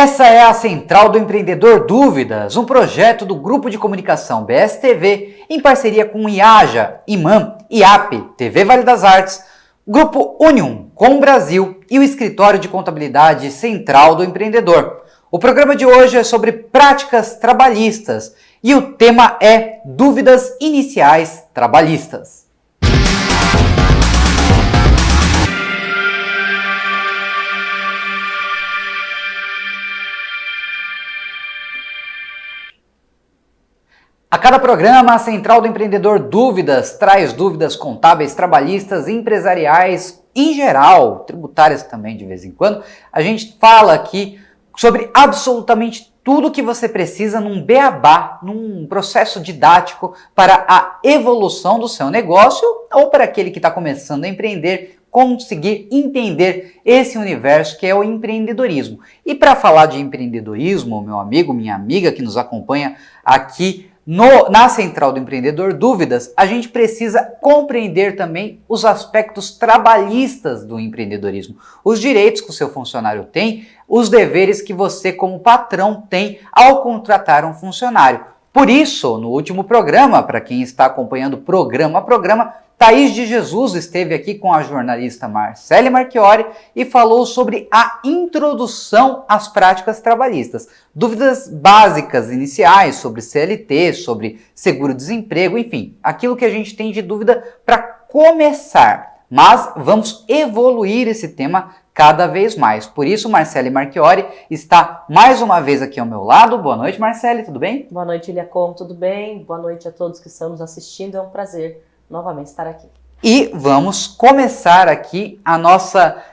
Essa é a Central do Empreendedor Dúvidas, um projeto do Grupo de Comunicação BSTV, em parceria com IAJA, IMAM, IAP, TV Vale das Artes, Grupo Unium, Com Brasil e o Escritório de Contabilidade Central do Empreendedor. O programa de hoje é sobre práticas trabalhistas e o tema é Dúvidas Iniciais Trabalhistas. A cada programa, a Central do Empreendedor Dúvidas traz dúvidas contábeis, trabalhistas, empresariais, em geral, tributárias também de vez em quando. A gente fala aqui sobre absolutamente tudo que você precisa num beabá, num processo didático para a evolução do seu negócio ou para aquele que está começando a empreender, conseguir entender esse universo que é o empreendedorismo. E para falar de empreendedorismo, meu amigo, minha amiga que nos acompanha aqui na Central do Empreendedor Dúvidas, a gente precisa compreender também os aspectos trabalhistas do empreendedorismo, os direitos que o seu funcionário tem, os deveres que você como patrão tem ao contratar um funcionário. Por isso, no último programa, para quem está acompanhando programa a programa, Thaís de Jesus esteve aqui com a jornalista Marcele Marchiori e falou sobre a introdução às práticas trabalhistas. Dúvidas básicas iniciais sobre CLT, sobre seguro-desemprego, enfim, aquilo que a gente tem de dúvida para começar. Mas vamos evoluir esse tema cada vez mais. Por isso, Marcele Marchiori está mais uma vez aqui ao meu lado. Boa noite, Marcele, tudo bem? Boa noite, Iliacom, tudo bem? Boa noite a todos que estão nos assistindo, é um prazer novamente estar aqui. E vamos começar aqui a nossa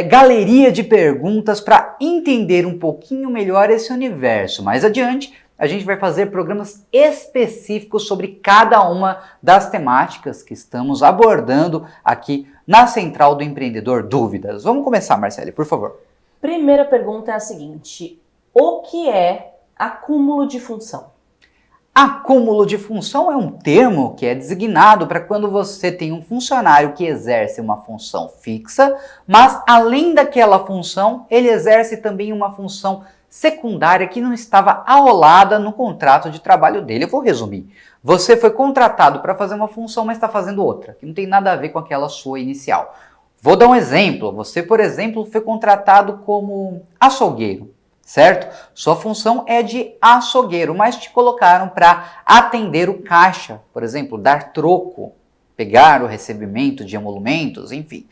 galeria de perguntas para entender um pouquinho melhor esse universo. Mais adiante, a gente vai fazer programas específicos sobre cada uma das temáticas que estamos abordando aqui na Central do Empreendedor Dúvidas. Vamos começar, Marcele, por favor. Primeira pergunta é a seguinte: o que é acúmulo de função? Acúmulo de função é um termo que é designado para quando você tem um funcionário que exerce uma função fixa, mas além daquela função, ele exerce também uma função secundária que não estava arrolada no contrato de trabalho dele. Eu vou resumir. Você foi contratado para fazer uma função, mas está fazendo outra, que não tem nada a ver com aquela sua inicial. Vou dar um exemplo. Você, por exemplo, foi contratado como açougueiro. Certo? Sua função é de açougueiro, mas te colocaram para atender o caixa, por exemplo, dar troco, pegar o recebimento de emolumentos, enfim.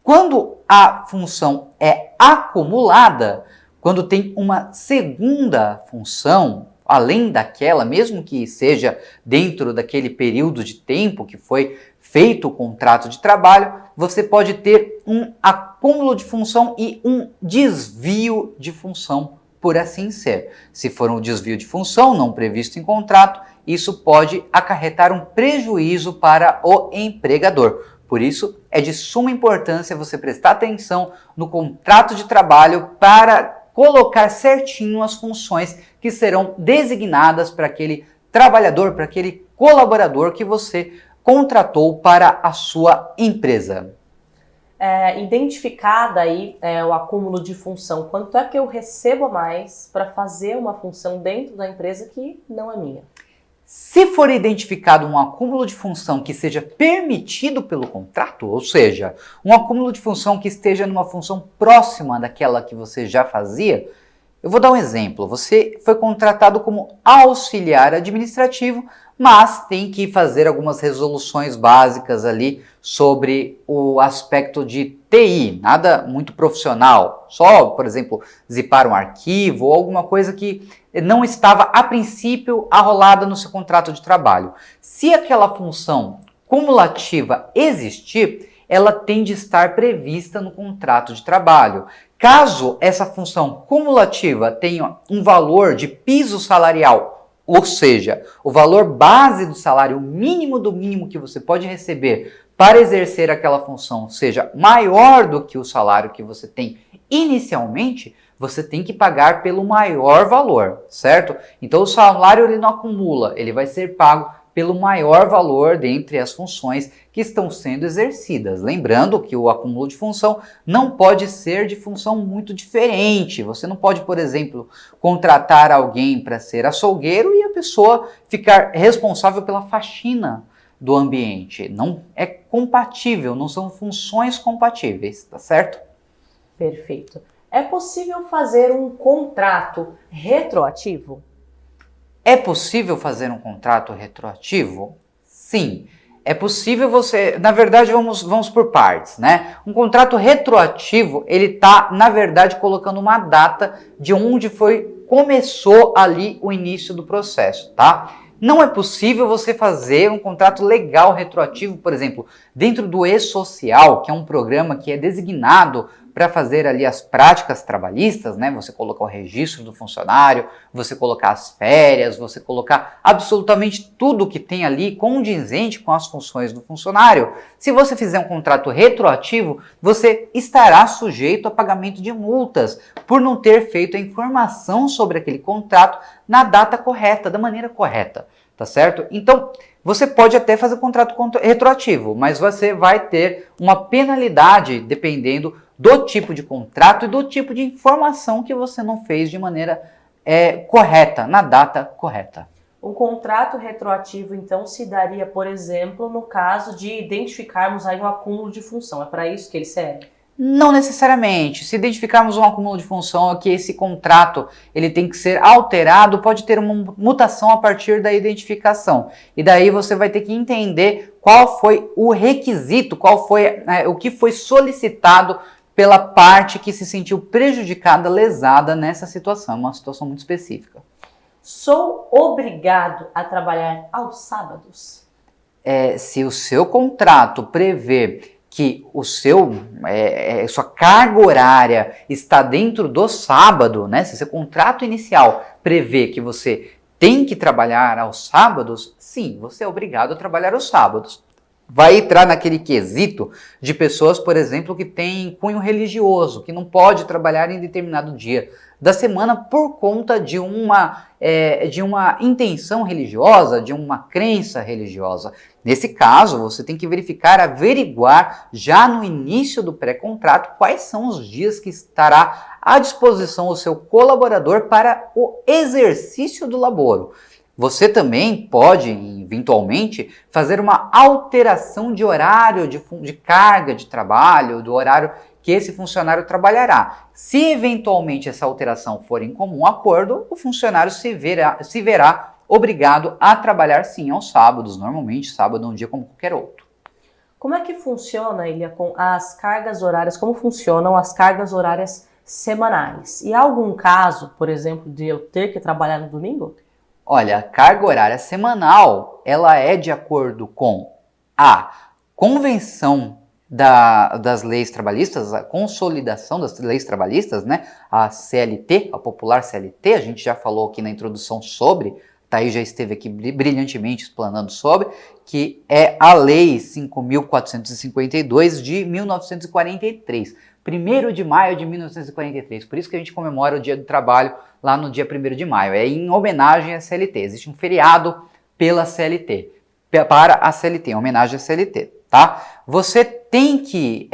Quando a função é acumulada, quando tem uma segunda função, além daquela, mesmo que seja dentro daquele período de tempo que foi feito o contrato de trabalho, você pode ter um acúmulo de função e um desvio de função, por assim ser. Se for um desvio de função não previsto em contrato, isso pode acarretar um prejuízo para o empregador. Por isso, é de suma importância você prestar atenção no contrato de trabalho para colocar certinho as funções que serão designadas para aquele trabalhador, para aquele colaborador que você contratou para a sua empresa. Identificada aí o acúmulo de função, quanto é que eu recebo a mais para fazer uma função dentro da empresa que não é minha? Se for identificado um acúmulo de função que seja permitido pelo contrato, ou seja, um acúmulo de função que esteja numa função próxima daquela que você já fazia, eu vou dar um exemplo. Você foi contratado como auxiliar administrativo, mas tem que fazer algumas resoluções básicas ali sobre o aspecto de TI, nada muito profissional, só, por exemplo, zipar um arquivo ou alguma coisa que não estava a princípio arrolada no seu contrato de trabalho. Se aquela função cumulativa existir, ela tem de estar prevista no contrato de trabalho. Caso essa função cumulativa tenha um valor de piso salarial, ou seja, o valor base do salário, o mínimo do mínimo que você pode receber para exercer aquela função, seja maior do que o salário que você tem inicialmente, você tem que pagar pelo maior valor, certo? Então o salário ele não acumula, ele vai ser pago pelo maior valor dentre as funções que estão sendo exercidas. Lembrando que o acúmulo de função não pode ser de função muito diferente. Você não pode, por exemplo, contratar alguém para ser açougueiro e a pessoa ficar responsável pela faxina do ambiente. Não é compatível, não são funções compatíveis, tá certo? Perfeito. É possível fazer um contrato retroativo? É possível fazer um contrato retroativo? Sim. É possível você... Na verdade, vamos por partes, né? Um contrato retroativo, ele está, na verdade, colocando uma data de onde começou ali o início do processo, tá? Não é possível você fazer um contrato legal retroativo, por exemplo, dentro do E-Social, que é um programa que é designado para fazer ali as práticas trabalhistas, né? Você colocar o registro do funcionário, você colocar as férias, você colocar absolutamente tudo que tem ali condizente com as funções do funcionário. Se você fizer um contrato retroativo, você estará sujeito a pagamento de multas por não ter feito a informação sobre aquele contrato na data correta, da maneira correta, tá certo? Então, você pode até fazer contrato retroativo, mas você vai ter uma penalidade dependendo do tipo de contrato e do tipo de informação que você não fez de maneira correta, na data correta. Um contrato retroativo, então, se daria, por exemplo, no caso de identificarmos aí um acúmulo de função. É para isso que ele serve? Não necessariamente. Se identificarmos um acúmulo de função é que esse contrato ele tem que ser alterado, pode ter uma mutação a partir da identificação. E daí você vai ter que entender qual foi o requisito, qual foi o que foi solicitado pela parte que se sentiu prejudicada, lesada nessa situação, uma situação muito específica. Sou obrigado a trabalhar aos sábados? Se o seu contrato prevê que sua carga horária está dentro do sábado, né? Se seu contrato inicial prevê que você tem que trabalhar aos sábados, sim, você é obrigado a trabalhar aos sábados. Vai entrar naquele quesito de pessoas, por exemplo, que têm cunho religioso, que não pode trabalhar em determinado dia da semana por conta de uma intenção religiosa, de uma crença religiosa. Nesse caso, você tem que averiguar já no início do pré-contrato quais são os dias que estará à disposição o seu colaborador para o exercício do laboro. Você também pode, eventualmente, fazer uma alteração de horário de carga de trabalho, do horário que esse funcionário trabalhará. Se eventualmente essa alteração for em comum acordo, o funcionário se verá obrigado a trabalhar sim aos sábados. Normalmente, sábado é um dia como qualquer outro. Como é que funciona, Ilia, com as cargas horárias? Como funcionam as cargas horárias semanais? E há algum caso, por exemplo, de eu ter que trabalhar no domingo? Olha, a carga horária semanal, ela é de acordo com a convenção das leis trabalhistas, a consolidação das leis trabalhistas, né? A CLT, a popular CLT, a gente já falou aqui na introdução sobre, Thaís já esteve aqui brilhantemente explanando sobre, que é a Lei 5.452 de 1943. 1º de maio de 1943, por isso que a gente comemora o Dia do Trabalho lá no dia 1º de maio, é em homenagem à CLT, existe um feriado pela CLT, para a CLT, em homenagem à CLT, tá? Você tem que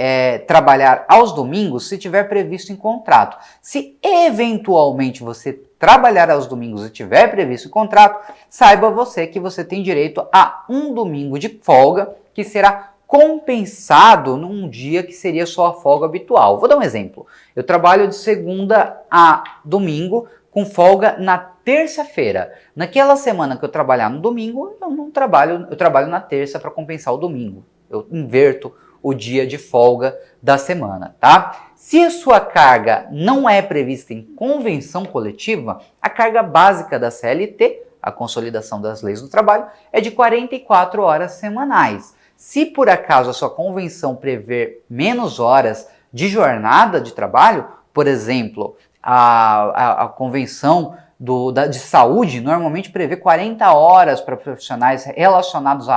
trabalhar aos domingos se tiver previsto em contrato. Se eventualmente você trabalhar aos domingos e tiver previsto em contrato, saiba você que você tem direito a um domingo de folga, que será compensado num dia que seria sua folga habitual. Vou dar um exemplo. Eu trabalho de segunda a domingo com folga na terça-feira. Naquela semana que eu trabalhar no domingo, eu não trabalho, eu trabalho na terça para compensar o domingo. Eu inverto o dia de folga da semana, tá? Se a sua carga não é prevista em convenção coletiva, a carga básica da CLT, a Consolidação das Leis do Trabalho, é de 44 horas semanais. Se por acaso a sua convenção prever menos horas de jornada de trabalho, por exemplo, a convenção de saúde normalmente prevê 40 horas para profissionais relacionados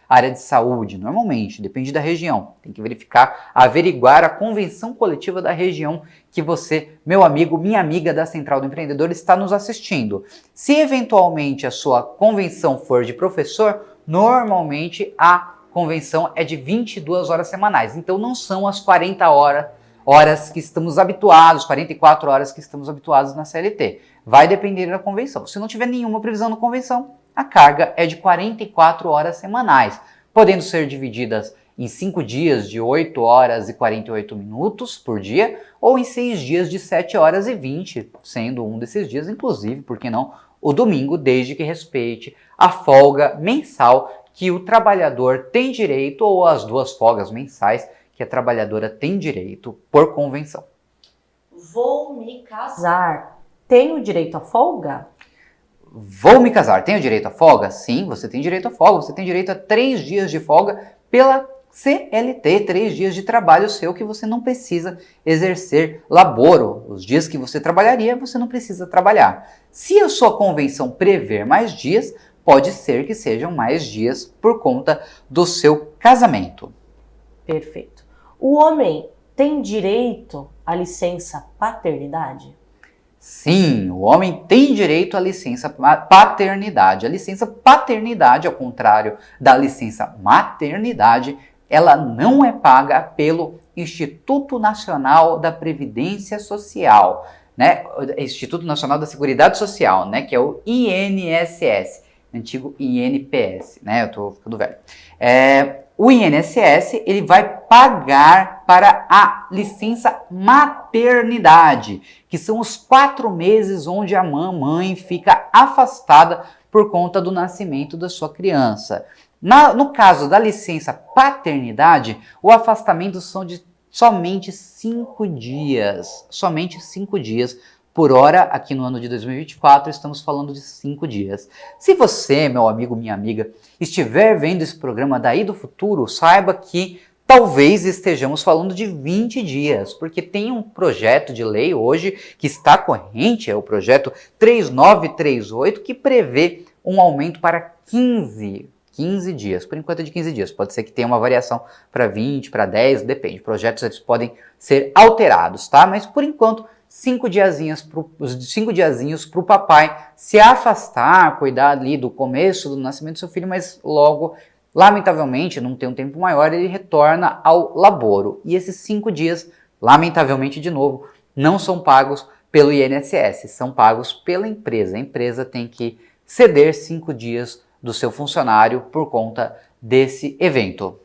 área de saúde, normalmente, depende da região. Tem que verificar, averiguar a convenção coletiva da região que você, meu amigo, minha amiga da Central do Empreendedor, está nos assistindo. Se eventualmente a sua convenção for de professor, normalmente a convenção é de 22 horas semanais. Então não são as 40 horas que estamos habituados, 44 horas que estamos habituados na CLT. Vai depender da convenção. Se não tiver nenhuma previsão na convenção, a carga é de 44 horas semanais, podendo ser divididas em 5 dias de 8 horas e 48 minutos por dia, ou em 6 dias de 7 horas e 20, sendo um desses dias, inclusive, por que não, o domingo, desde que respeite a folga mensal que o trabalhador tem direito, ou as 2 folgas mensais que a trabalhadora tem direito por convenção. Vou me casar. Tenho direito à folga? Vou me casar. Tenho direito à folga? Sim, você tem direito à folga. Você tem direito a 3 dias de folga pela CLT, 3 dias de trabalho seu que você não precisa exercer laboro. Os dias que você trabalharia, você não precisa trabalhar. Se a sua convenção prever mais dias, pode ser que sejam mais dias por conta do seu casamento. Perfeito. O homem tem direito à licença paternidade? Sim, o homem tem direito à licença paternidade. A licença paternidade, ao contrário da licença maternidade, ela não é paga pelo Instituto Nacional da Previdência Social, né? Instituto Nacional da Seguridade Social, né? Que é o INSS, antigo INPS, né? Eu tô ficando velho. O INSS, ele vai pagar para a licença maternidade, que são os 4 meses onde a mamãe fica afastada por conta do nascimento da sua criança. No caso da licença paternidade, o afastamento são de somente 5 dias. Somente 5 dias. Por hora, aqui no ano de 2024, estamos falando de 5 dias. Se você, meu amigo, minha amiga, estiver vendo esse programa daí do futuro, saiba que talvez estejamos falando de 20 dias, porque tem um projeto de lei hoje que está corrente, é o projeto 3938, que prevê um aumento para 15 dias, por enquanto é de 15 dias, pode ser que tenha uma variação para 20, para 10, depende, projetos eles podem ser alterados, tá? Mas por enquanto, 5 diazinhos para o papai se afastar, cuidar ali do começo do nascimento do seu filho, mas logo, lamentavelmente, não tem um tempo maior, ele retorna ao laboro. E esses 5 dias, lamentavelmente de novo, não são pagos pelo INSS, são pagos pela empresa. A empresa tem que ceder 5 dias do seu funcionário por conta desse evento.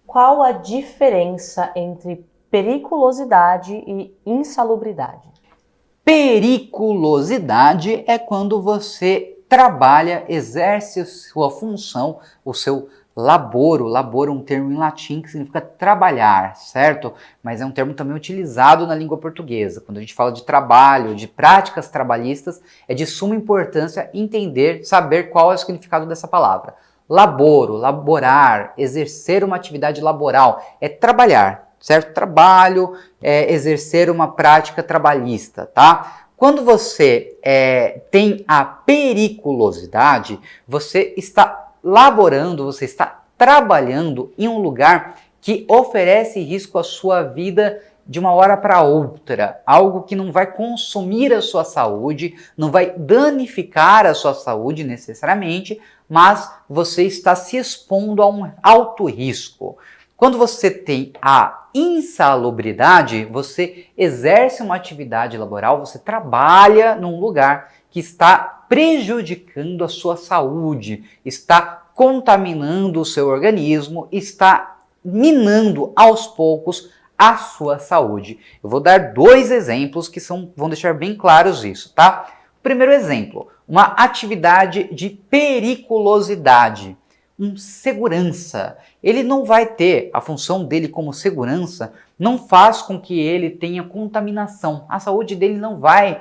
Qual a diferença entre periculosidade e insalubridade? Periculosidade é quando você trabalha, exerce sua função, o seu laboro. Laboro é um termo em latim que significa trabalhar, certo? Mas é um termo também utilizado na língua portuguesa. Quando a gente fala de trabalho, de práticas trabalhistas, é de suma importância entender, saber qual é o significado dessa palavra. Laboro, laborar, exercer uma atividade laboral, é trabalhar, certo? Trabalho é exercer uma prática trabalhista, tá? Quando você tem a periculosidade, você está laborando, você está trabalhando em um lugar que oferece risco à sua vida de uma hora para outra, algo que não vai consumir a sua saúde, não vai danificar a sua saúde necessariamente, mas você está se expondo a um alto risco. Quando você tem a insalubridade, você exerce uma atividade laboral, você trabalha num lugar que está prejudicando a sua saúde, está contaminando o seu organismo, está minando aos poucos a sua saúde. Eu vou dar 2 exemplos que vão deixar bem claros isso, tá? O primeiro exemplo, uma atividade de periculosidade. Um segurança. Ele não vai ter, a função dele como segurança não faz com que ele tenha contaminação. A saúde dele não vai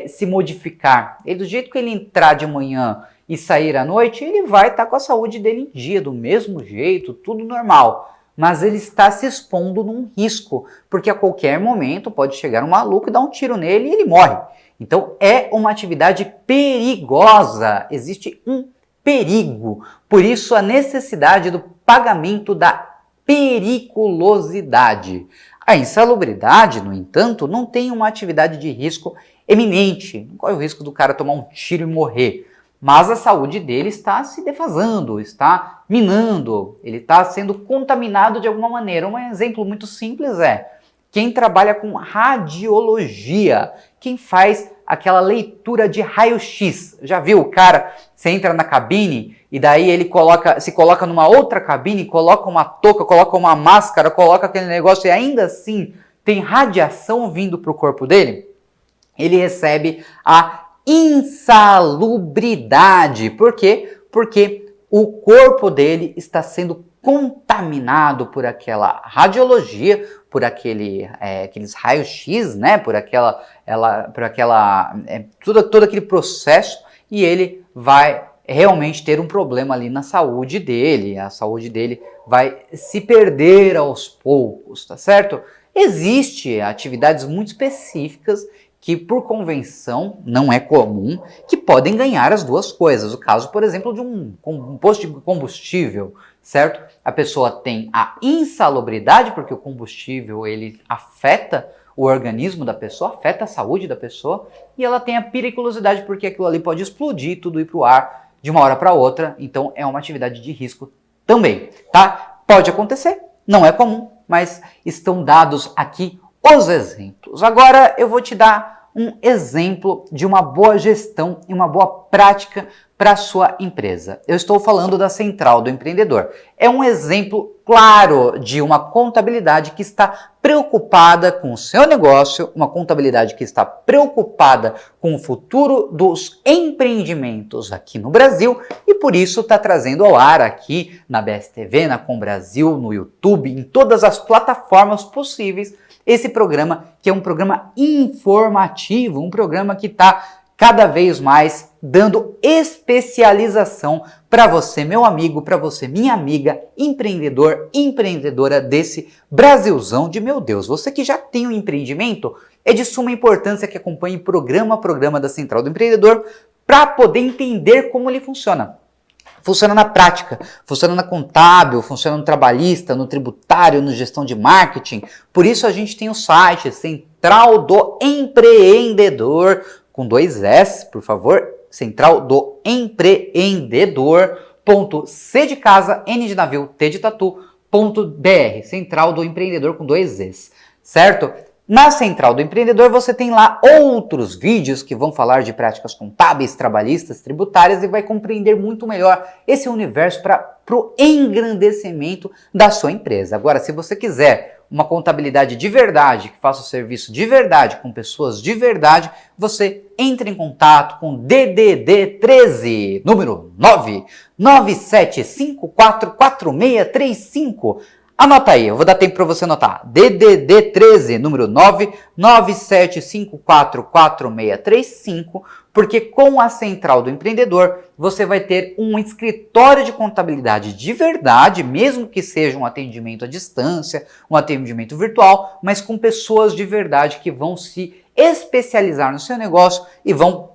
se modificar. E do jeito que ele entrar de manhã e sair à noite, ele vai estar com a saúde dele em dia, do mesmo jeito, tudo normal. Mas ele está se expondo num risco, porque a qualquer momento pode chegar um maluco e dar um tiro nele e ele morre. Então é uma atividade perigosa. Existe um perigo. Por isso, a necessidade do pagamento da periculosidade. A insalubridade, no entanto, não tem uma atividade de risco eminente. Não corre o risco do cara tomar um tiro e morrer. Mas a saúde dele está se defasando, está minando, ele está sendo contaminado de alguma maneira. Um exemplo muito simples é quem trabalha com radiologia, quem faz aquela leitura de raio-x. Já viu o cara, você entra na cabine e daí ele se coloca numa outra cabine, coloca uma touca, coloca uma máscara, coloca aquele negócio e ainda assim tem radiação vindo para o corpo dele? Ele recebe a insalubridade. Por quê? Porque o corpo dele está sendo contaminado por aquela radiologia, por aqueles raios-x, né? Todo aquele processo, e ele vai realmente ter um problema ali na saúde dele. A saúde dele vai se perder aos poucos, tá certo? Existem atividades muito específicas que por convenção não é comum, que podem ganhar as duas coisas. O caso, por exemplo, de um posto de combustível, certo? A pessoa tem a insalubridade, porque o combustível ele afeta o organismo da pessoa, afeta a saúde da pessoa, e ela tem a periculosidade, porque aquilo ali pode explodir, tudo ir para o ar de uma hora para outra, então é uma atividade de risco também, tá? Pode acontecer, não é comum, mas estão dados aqui os exemplos. Agora eu vou te dar um exemplo de uma boa gestão e uma boa prática para a sua empresa. Eu estou falando da Central do Empreendedor. É um exemplo claro de uma contabilidade que está preocupada com o seu negócio, uma contabilidade que está preocupada com o futuro dos empreendimentos aqui no Brasil e por isso está trazendo ao ar aqui na BSTV, na Com Brasil, no YouTube, em todas as plataformas possíveis, esse programa que é um programa informativo, um programa que está cada vez mais dando especialização para você, meu amigo, para você, minha amiga, empreendedor, empreendedora desse Brasilzão de meu Deus. Você que já tem um empreendimento, é de suma importância que acompanhe programa a programa da Central do Empreendedor para poder entender como ele funciona. Funciona na prática, funciona na contábil, funciona no trabalhista, no tributário, no gestão de marketing. Por isso a gente tem o site Central do Empreendedor, com 2 S, por favor, Central do Empreendedor.c de casa, N de navio, T de tatu.br, Central do Empreendedor com 2 Es, certo? Na Central do Empreendedor você tem lá outros vídeos que vão falar de práticas contábeis, trabalhistas, tributárias e vai compreender muito melhor esse universo para o engrandecimento da sua empresa. Agora, se você quiser uma contabilidade de verdade, que faça o serviço de verdade, com pessoas de verdade, você entre em contato com DDD 13, número 997544635. Anota aí, eu vou dar tempo para você anotar. DDD 13, número 997544635, porque com a Central do Empreendedor você vai ter um escritório de contabilidade de verdade, mesmo que seja um atendimento à distância, um atendimento virtual, mas com pessoas de verdade que vão se especializar no seu negócio e vão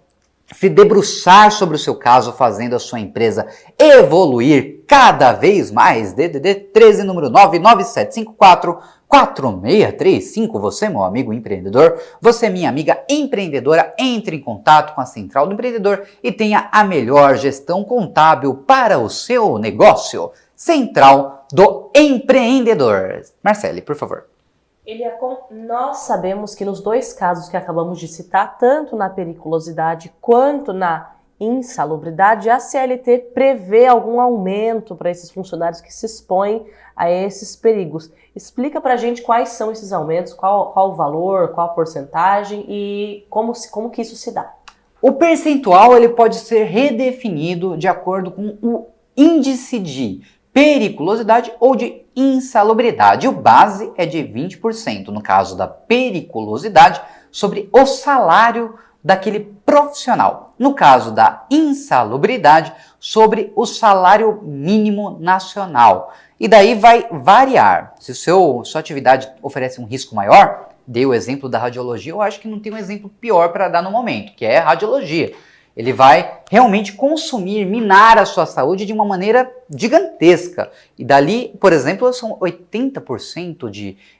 se debruçar sobre o seu caso, fazendo a sua empresa evoluir cada vez mais. DDD 13, número 997544635. Você, meu amigo empreendedor, você, minha amiga empreendedora, entre em contato com a Central do Empreendedor e tenha a melhor gestão contábil para o seu negócio. Central do Empreendedor. Marcele, por favor. Nós sabemos que nos 2 casos que acabamos de citar, tanto na periculosidade quanto na insalubridade, a CLT prevê algum aumento para esses funcionários que se expõem a esses perigos. Explica para a gente quais são esses aumentos, qual o valor, qual a porcentagem e como que isso se dá. O percentual ele pode ser redefinido de acordo com o índice de periculosidade ou de insalubridade. O base é de 20%, no caso da periculosidade, sobre o salário daquele profissional. No caso da insalubridade, sobre o salário mínimo nacional. E daí vai variar. Se sua atividade oferece um risco maior, dei o exemplo da radiologia, eu acho que não tem um exemplo pior para dar no momento, que é a radiologia. Ele vai realmente consumir, minar a sua saúde de uma maneira gigantesca. E dali, por exemplo, são 80%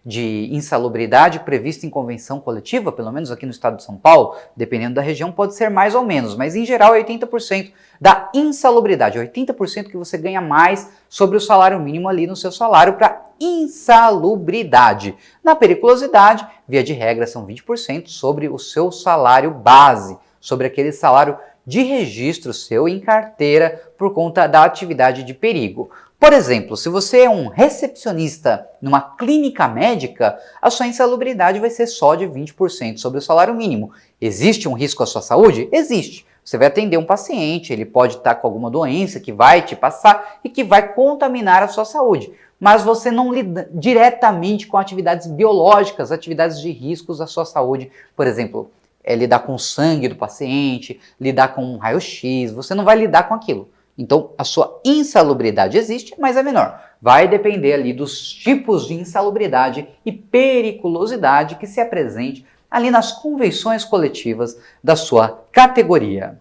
de insalubridade prevista em convenção coletiva, pelo menos aqui no estado de São Paulo, dependendo da região pode ser mais ou menos, mas em geral é 80% da insalubridade, 80% que você ganha mais sobre o salário mínimo ali no seu salário para insalubridade. Na periculosidade, via de regra, são 20% sobre o seu salário base, sobre aquele salário de registro seu em carteira por conta da atividade de perigo. Por exemplo, se você é um recepcionista numa clínica médica, a sua insalubridade vai ser só de 20% sobre o salário mínimo. Existe um risco à sua saúde? Existe. Você vai atender um paciente, ele pode estar com alguma doença que vai te passar e que vai contaminar a sua saúde. Mas você não lida diretamente com atividades biológicas, atividades de riscos à sua saúde. Por exemplo, lidar com o sangue do paciente, lidar com um raio-x, você não vai lidar com aquilo. Então, a sua insalubridade existe, mas é menor. Vai depender ali dos tipos de insalubridade e periculosidade que se apresente ali nas convenções coletivas da sua categoria.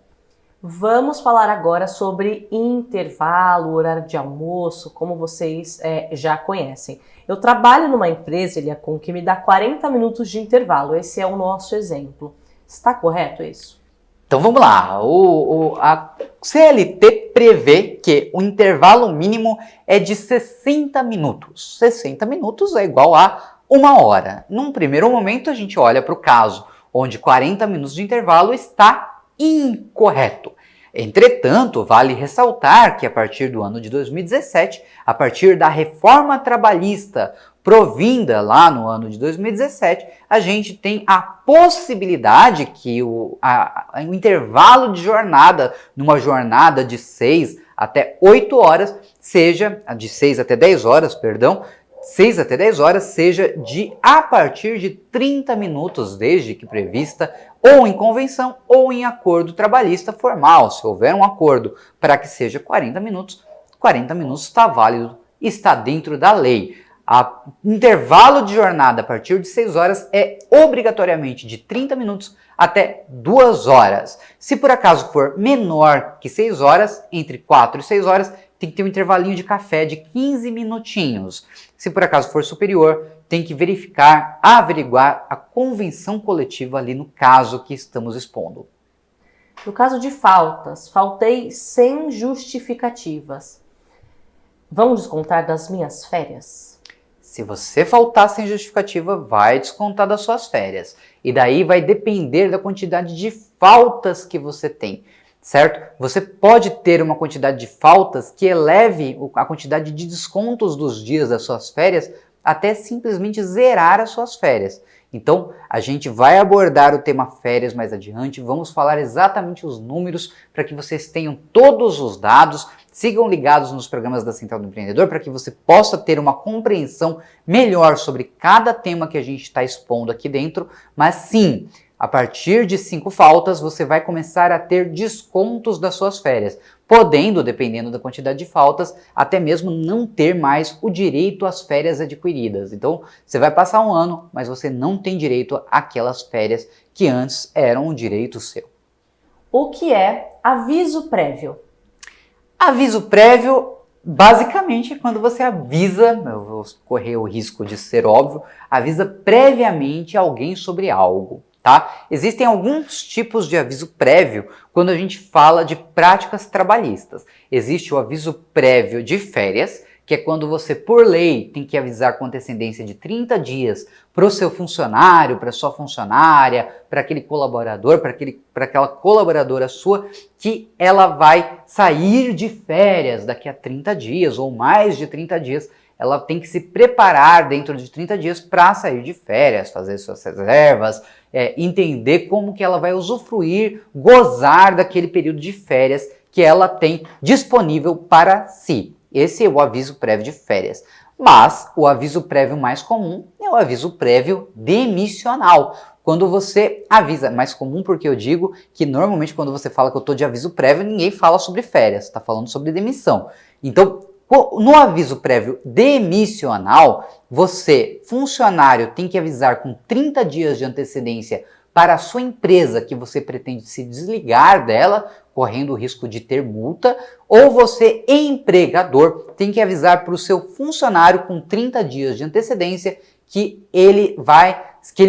Vamos falar agora sobre intervalo, horário de almoço, como vocês já conhecem. Eu trabalho numa empresa, Eliacom, que me dá 40 minutos de intervalo. Esse é o nosso exemplo. Está correto isso? Então vamos lá, a CLT prevê que o intervalo mínimo é de 60 minutos. 60 minutos é igual a 1 hora. Num primeiro momento a gente olha para o caso onde 40 minutos de intervalo está incorreto. Entretanto, vale ressaltar que a partir do ano de 2017, a partir da reforma trabalhista provinda lá no ano de 2017, a gente tem a possibilidade que o intervalo de jornada, numa jornada de 6 até 8 horas, seja, de 6 até 10 horas, perdão, 6 até 10 horas, seja a partir de 30 minutos, desde que prevista ou em convenção ou em acordo trabalhista formal. Se houver um acordo para que seja 40 minutos está válido, está dentro da lei. O intervalo de jornada a partir de 6 horas é obrigatoriamente de 30 minutos até 2 horas. Se por acaso for menor que 6 horas, entre 4 e 6 horas, tem que ter um intervalinho de café de 15 minutinhos. Se por acaso for superior, tem que averiguar a convenção coletiva ali no caso que estamos expondo. No caso de faltas, faltei sem justificativas. Vão descontar das minhas férias? Se você faltar sem justificativa, vai descontar das suas férias. E daí vai depender da quantidade de faltas que você tem, certo? Você pode ter uma quantidade de faltas que eleve a quantidade de descontos dos dias das suas férias até simplesmente zerar as suas férias. Então, a gente vai abordar o tema férias mais adiante, vamos falar exatamente os números para que vocês tenham todos os dados, sigam ligados nos programas da Central do Empreendedor para que você possa ter uma compreensão melhor sobre cada tema que a gente está expondo aqui dentro, mas sim, a partir de 5 faltas, você vai começar a ter descontos das suas férias, podendo, dependendo da quantidade de faltas, até mesmo não ter mais o direito às férias adquiridas. Então, você vai passar um ano, mas você não tem direito àquelas férias que antes eram um direito seu. O que é aviso prévio? Aviso prévio, basicamente, é quando você avisa, eu vou correr o risco de ser óbvio, avisa previamente alguém sobre algo. Tá? Existem alguns tipos de aviso prévio quando a gente fala de práticas trabalhistas. Existe o aviso prévio de férias, que é quando você, por lei, tem que avisar com antecedência de 30 dias para o seu funcionário, para a sua funcionária, para aquele colaborador, para aquela colaboradora sua, que ela vai sair de férias daqui a 30 dias ou mais de 30 dias. Ela tem que se preparar dentro de 30 dias para sair de férias, fazer suas reservas, entender como que ela vai usufruir, gozar daquele período de férias que ela tem disponível para si. Esse é o aviso prévio de férias. Mas o aviso prévio mais comum é o aviso prévio demissional. Quando você avisa, mais comum porque eu digo que normalmente quando você fala que eu estou de aviso prévio, ninguém fala sobre férias, está falando sobre demissão. Então, no aviso prévio demissional, você, funcionário, tem que avisar com 30 dias de antecedência para a sua empresa que você pretende se desligar dela, correndo o risco de ter multa, ou você, empregador, tem que avisar para o seu funcionário com 30 dias de antecedência que ele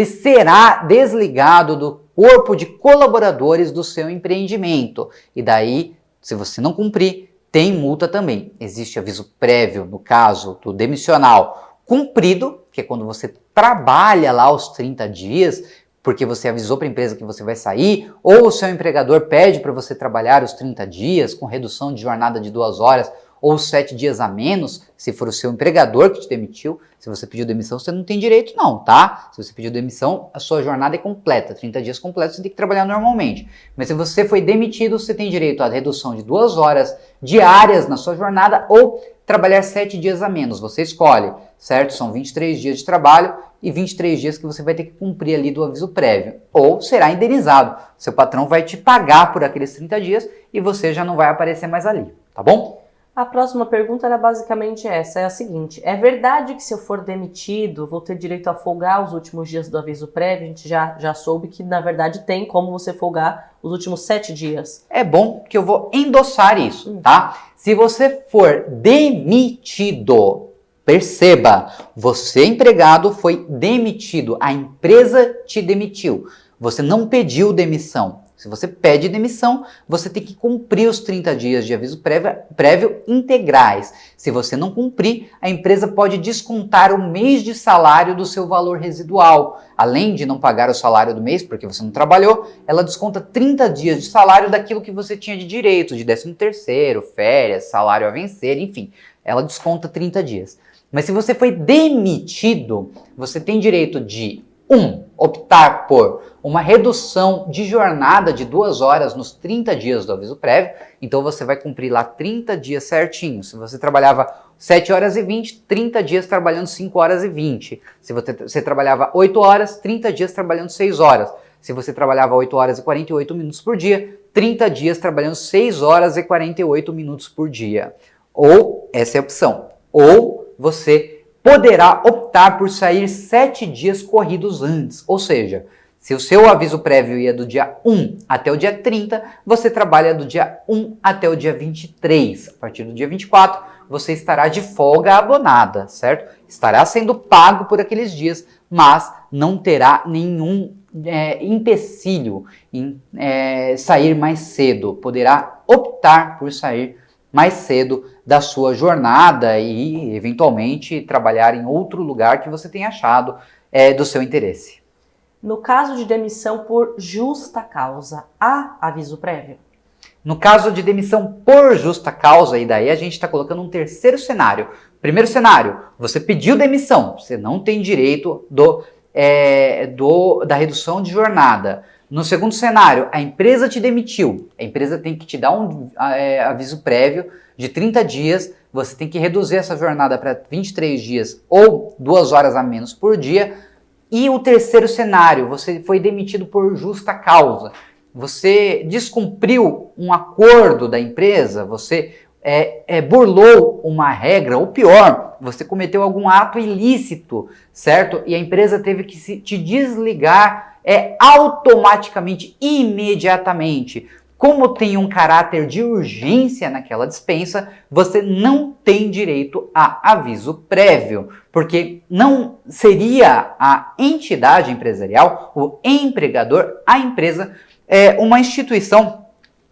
será desligado do corpo de colaboradores do seu empreendimento. E daí, se você não cumprir, tem multa também. Existe aviso prévio, no caso do demissional cumprido, que é quando você trabalha lá os 30 dias, porque você avisou para a empresa que você vai sair, ou o seu empregador pede para você trabalhar os 30 dias com redução de jornada de 2 horas ou 7 dias a menos, se for o seu empregador que te demitiu. Se você pediu demissão, você não tem direito não, tá? Se você pediu demissão, a sua jornada é completa, 30 dias completos, você tem que trabalhar normalmente. Mas se você foi demitido, você tem direito à redução de 2 horas diárias na sua jornada ou trabalhar 7 dias a menos, você escolhe, certo? São 23 dias de trabalho e 23 dias que você vai ter que cumprir ali do aviso prévio. Ou será indenizado, seu patrão vai te pagar por aqueles 30 dias e você já não vai aparecer mais ali, tá bom? A próxima pergunta era basicamente essa, é a seguinte: é verdade que se eu for demitido, vou ter direito a folgar os últimos dias do aviso prévio? A gente já soube que na verdade tem como você folgar os últimos 7 dias. É bom que eu vou endossar isso, tá? Se você for demitido, perceba, você empregado foi demitido, a empresa te demitiu, você não pediu demissão. Se você pede demissão, você tem que cumprir os 30 dias de aviso prévio integrais. Se você não cumprir, a empresa pode descontar o mês de salário do seu valor residual. Além de não pagar o salário do mês, porque você não trabalhou, ela desconta 30 dias de salário daquilo que você tinha de direito, de 13º, férias, salário a vencer, enfim. Ela desconta 30 dias. Mas se você foi demitido, você tem direito de optar por uma redução de jornada de 2 horas nos 30 dias do aviso prévio, então você vai cumprir lá 30 dias certinho. Se você trabalhava 7 horas e 20, 30 dias trabalhando 5 horas e 20. Se você trabalhava 8 horas, 30 dias trabalhando 6 horas. Se você trabalhava 8 horas e 48 minutos por dia, 30 dias trabalhando 6 horas e 48 minutos por dia. Ou, essa é a opção, ou você poderá optar por sair 7 dias corridos antes. Ou seja, se o seu aviso prévio ia do dia 1 até o dia 30, você trabalha do dia 1 até o dia 23. A partir do dia 24, você estará de folga abonada, certo? Estará sendo pago por aqueles dias, mas não terá nenhum empecilho em sair mais cedo. Poderá optar por sair mais cedo da sua jornada e, eventualmente, trabalhar em outro lugar que você tenha achado do seu interesse. No caso de demissão por justa causa, há aviso prévio? No caso de demissão por justa causa, e daí a gente está colocando um terceiro cenário. Primeiro cenário, você pediu demissão, você não tem direito da redução de jornada. No segundo cenário, a empresa te demitiu. A empresa tem que te dar um aviso prévio de 30 dias. Você tem que reduzir essa jornada para 23 dias ou 2 horas a menos por dia. E o terceiro cenário, você foi demitido por justa causa. Você descumpriu um acordo da empresa, você burlou uma regra, ou pior, você cometeu algum ato ilícito, certo? E a empresa teve que te desligar automaticamente, imediatamente. Como tem um caráter de urgência naquela dispensa, você não tem direito a aviso prévio, porque não seria a entidade empresarial, o empregador, a empresa, uma instituição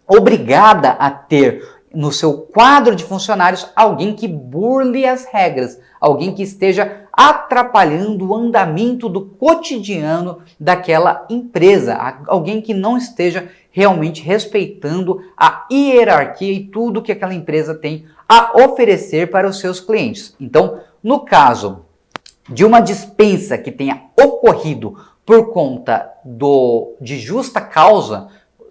obrigada a ter no seu quadro de funcionários alguém que burle as regras, alguém que esteja atrapalhando o andamento do cotidiano daquela empresa, alguém que não esteja realmente respeitando a hierarquia e tudo que aquela empresa tem a oferecer para os seus clientes. Então, no caso de uma dispensa que tenha ocorrido por conta de justa causa,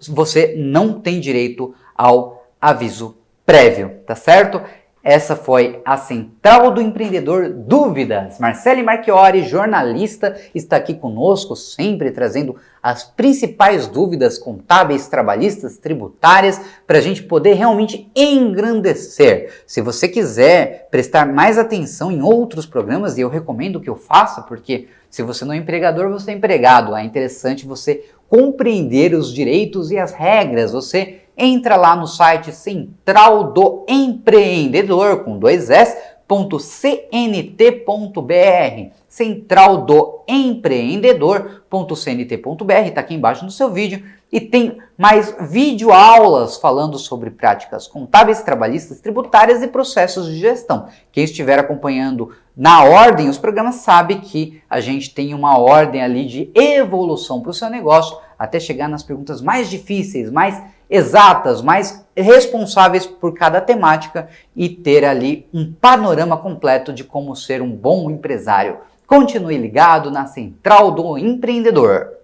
você não tem direito ao aviso prévio, tá certo? Essa foi a Central do Empreendedor Dúvidas. Marcele Marchiori, jornalista, está aqui conosco, sempre trazendo as principais dúvidas contábeis, trabalhistas, tributárias, para a gente poder realmente engrandecer. Se você quiser prestar mais atenção em outros programas, e eu recomendo que eu faça, porque se você não é empregador, você é empregado. É interessante você compreender os direitos e as regras. Você entra lá no site Central do Empreendedor, com 2s.cnt.br, Central do Empreendedor.cnt.br, está aqui embaixo no seu vídeo, e tem mais videoaulas falando sobre práticas contábeis, trabalhistas, tributárias e processos de gestão. Quem estiver acompanhando na ordem os programas sabe que a gente tem uma ordem ali de evolução para o seu negócio, até chegar nas perguntas mais difíceis, mais exatas, mais responsáveis por cada temática e ter ali um panorama completo de como ser um bom empresário. Continue ligado na Central do Empreendedor.